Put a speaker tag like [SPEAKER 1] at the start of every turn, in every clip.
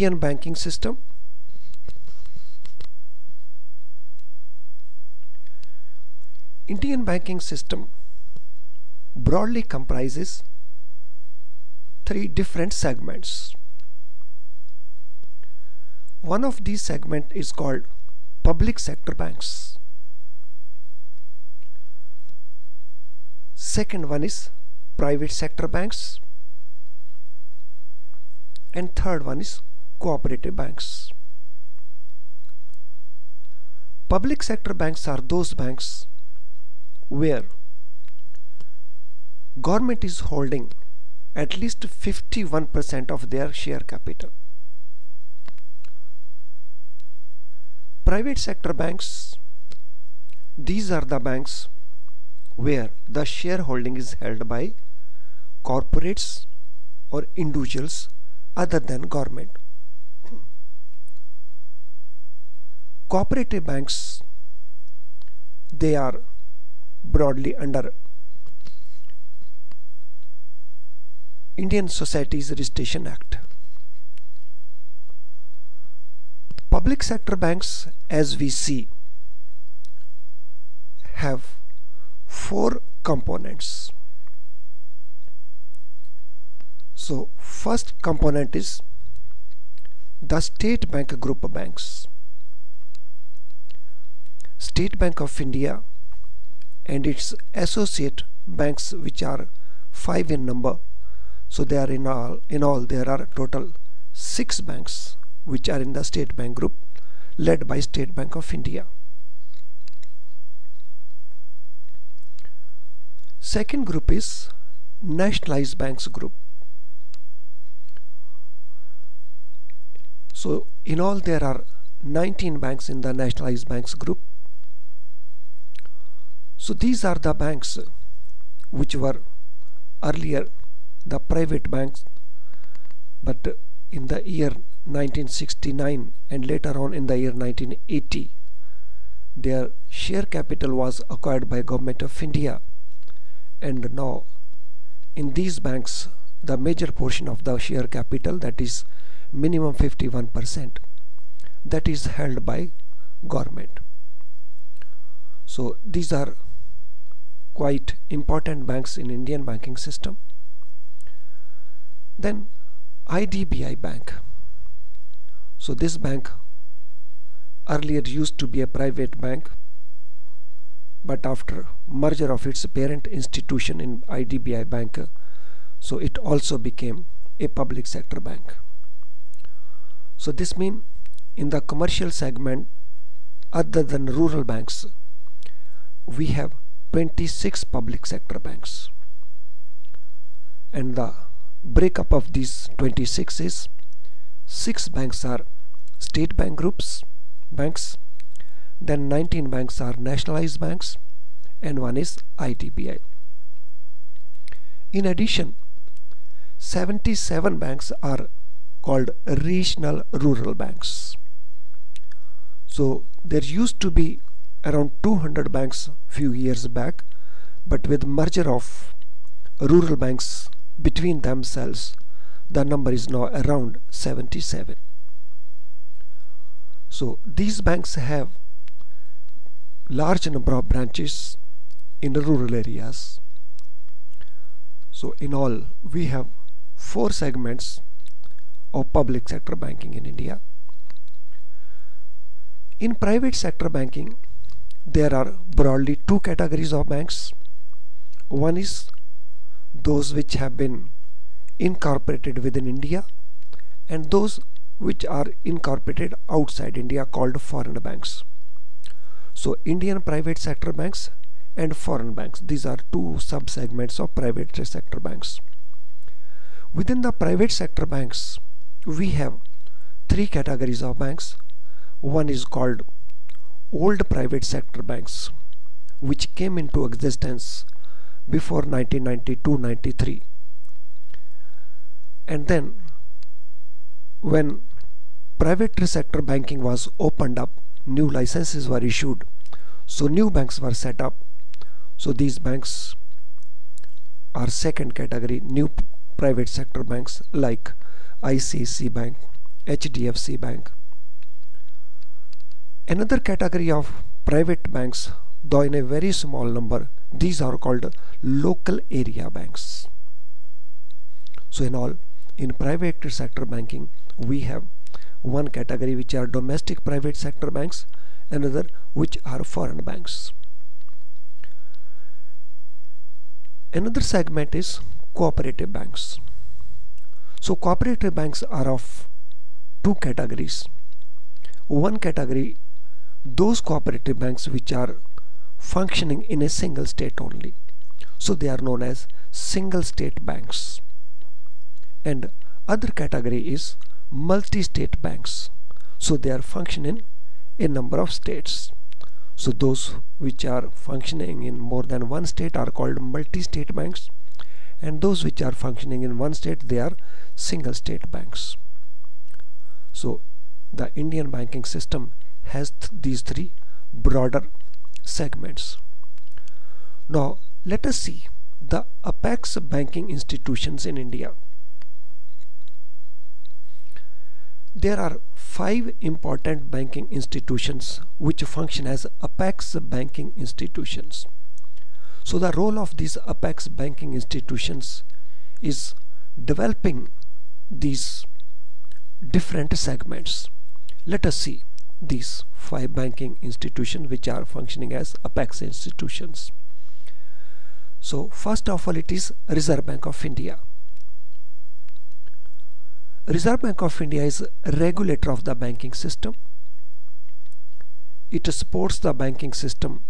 [SPEAKER 1] Indian banking system. Indian banking system broadly comprises three different segments. One of these segments is called public sector banks. Second one is private sector banks, and third one is cooperative banks. Public sector banks are those banks where government is holding at least 51% of their share capital. Private sector banks, these are the banks where the shareholding is held by corporates or individuals other than government. Cooperative banks, they are broadly under Indian Societies Registration Act. Public sector banks, as we see, have four components. So first component is the State Bank group of banks. State Bank of India and its associate banks, which are 5 in number. So they are in all there are total 6 banks which are in the State Bank group, led by State Bank of India. Second group is Nationalized Banks group. So in all there are 19 banks in the Nationalized Banks group. So these are the banks which were earlier the private banks, but in the year 1969 and later on in the year 1980 their share capital was acquired by Government of India, and now in these banks the major portion of the share capital, that is minimum 51%, that is held by government. So these are quite important banks in Indian banking system. Then Idbi Bank. So this bank earlier used to be a private bank, but after merger of its parent institution in Idbi Bank, so it also became a public sector bank. So this means in the commercial segment, other than rural banks, we have 26 public sector banks, and the breakup of these 26 is 6 banks are State Bank groups banks, then 19 banks are Nationalized Banks, and 1 is ITBI. In addition, 77 banks are called regional rural banks. So there used to be around 200 banks few years back, but with merger of rural banks between themselves, the number is now around 77. So these banks have large number of branches in the rural areas. So in all we have 4 segments of public sector banking in India. In private sector banking there are broadly 2 categories of banks. One is those which have been incorporated within India, and those which are incorporated outside India, called foreign banks. So Indian private sector banks and foreign banks, these are 2 sub-segments of private sector banks. Within the private sector banks we have 3 categories of banks. One is called old private sector banks, which came into existence before 1992-93, and then when private sector banking was opened up, new licenses were issued, so new banks were set up. So these banks are second category new private sector banks, like ICICI Bank, HDFC Bank. Another category of private banks, though in a very small number, these are called local area banks. So in all, in private sector banking, we have one category which are domestic private sector banks, another which are foreign banks. Another segment is cooperative banks. So cooperative banks are of two categories. One category, those cooperative banks which are functioning in a single state only. So they are known as single state banks. And other category is multi-state banks. So they are functioning in a number of states. So those which are functioning in more than one state are called multi-state banks, and those which are functioning in one state, they are single state banks. So the Indian banking system has these three broader segments. Now let us see the apex banking institutions in India. There are 5 important banking institutions which function as apex banking institutions. So the role of these apex banking institutions is developing these different segments. Let us see these 5 banking institutions which are functioning as apex institutions. So first of all, it is Reserve Bank of India. Reserve Bank of India is a regulator of the banking system. It supports the banking system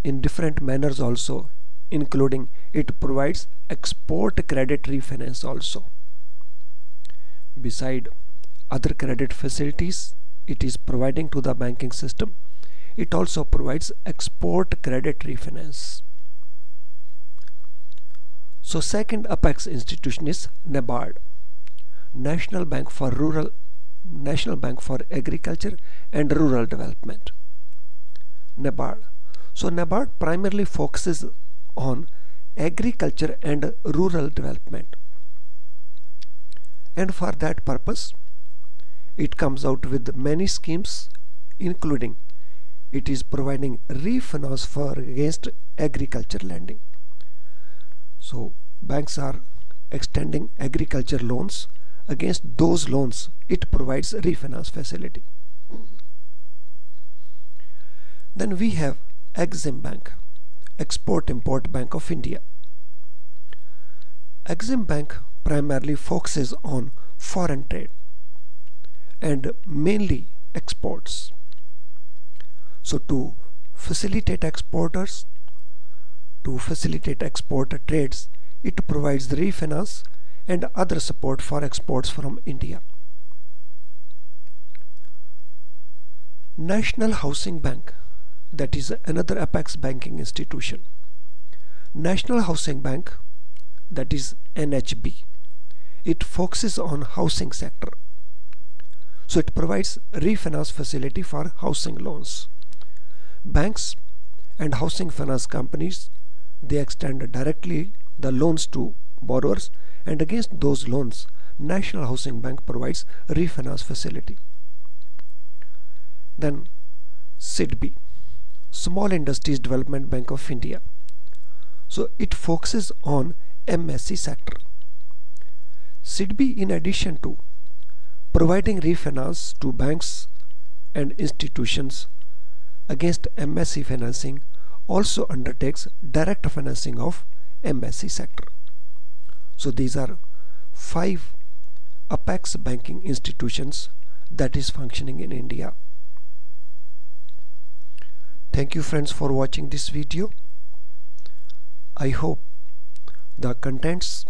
[SPEAKER 1] in different manners also, including it provides export credit refinance also. Beside other credit facilities it is providing to the banking system, it also provides export credit refinance. So second apex institution is NABARD, National Bank for Agriculture and Rural Development. NABARD. So NABARD primarily focuses on agriculture and rural development, and for that purpose it comes out with many schemes, including it is providing refinance for against agriculture lending. So banks are extending agriculture loans. Against those loans it provides refinance facility. Then we have Exim Bank, Export-Import Bank of India. Exim Bank primarily focuses on foreign trade and mainly exports. So to facilitate exporters, to facilitate export trades, it provides the refinance and other support for exports from India. National Housing Bank, that is another apex banking institution. National Housing Bank, that is NHB, it focuses on housing sector. So it provides refinance facility for housing loans. Banks and housing finance companies, they extend directly the loans to borrowers, and against those loans National Housing Bank provides refinance facility. Then SIDBI, Small Industries Development Bank of India. So it focuses on MSE sector. SIDBI, in addition to providing refinance to banks and institutions against MSE financing, also undertakes direct financing of MSE sector. So these are 5 apex banking institutions that is functioning in India. Thank you friends for watching this video. I hope the contents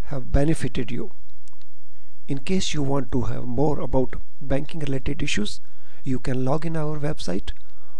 [SPEAKER 1] have benefited you. In case you want to have more about banking related issues, you can log in our website,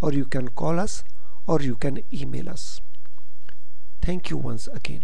[SPEAKER 1] or you can call us, or you can email us. Thank you once again.